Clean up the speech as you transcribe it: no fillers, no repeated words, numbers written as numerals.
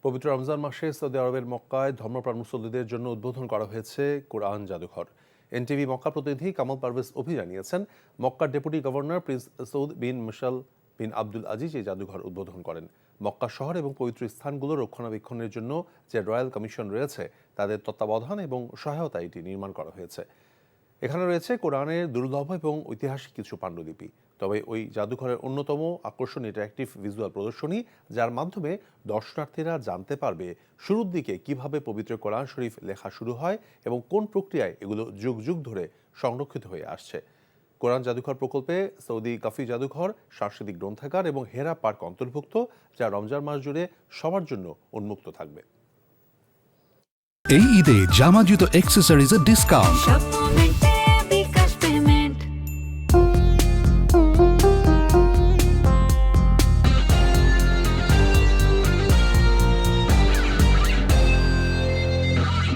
পবিত্র রমজান মাসে সৌদি আরবের মক্কায় ধর্মপ্রাণ মুসল্লিদের জন্য উদ্বোধন করা হয়েছে কোরআন জাদুঘর। এনটিভি মক্কা প্রতিনিধি কামাল পারভেজ জানিয়েছেন, মক্কার ডেপুটি গভর্নর প্রিন্স সৌদ বিন মিশাল বিন আব্দুল আজিজ এই জাদুঘর উদ্বোধন করেন। মক্কা শহর এবং পবিত্র স্থানগুলো রক্ষণাবেক্ষণের জন্য যে রয়্যাল কমিশন রয়েছে তাদের তত্ত্বাবধান এবং সহায়তা এটি নির্মাণ করা হয়েছে। এখানে রয়েছে কোরআনের দুর্লভ এবং ঐতিহাসিক কিছু পাণ্ডুলিপি। তবে ওই জাদুঘরের অন্যতম আকর্ষণ ইন্টারঅ্যাক্টিভ ভিজুয়াল প্রদর্শনী, যার মাধ্যমে দর্শনার্থীরা জানতে পারবে শুরুর দিকে কিভাবে পবিত্র কোরআন শরীফ লেখা শুরু হয় এবং কোন প্রক্রিয়ায় এগুলো যুগ যুগ ধরে সংরক্ষিত হয়ে আসছে। কোরআন জাদুঘর প্রকল্পে সৌদি কাফি জাদুঘর, সাংস্কৃতিক গ্রন্থাগার এবং হেরা পার্ক অন্তর্ভুক্ত, যা রমজান মাস জুড়ে সবার জন্য উন্মুক্ত থাকবে। এই ঈদে জামা জুতো অ্যাক্সেসরিজের ডিসকাউন্ট।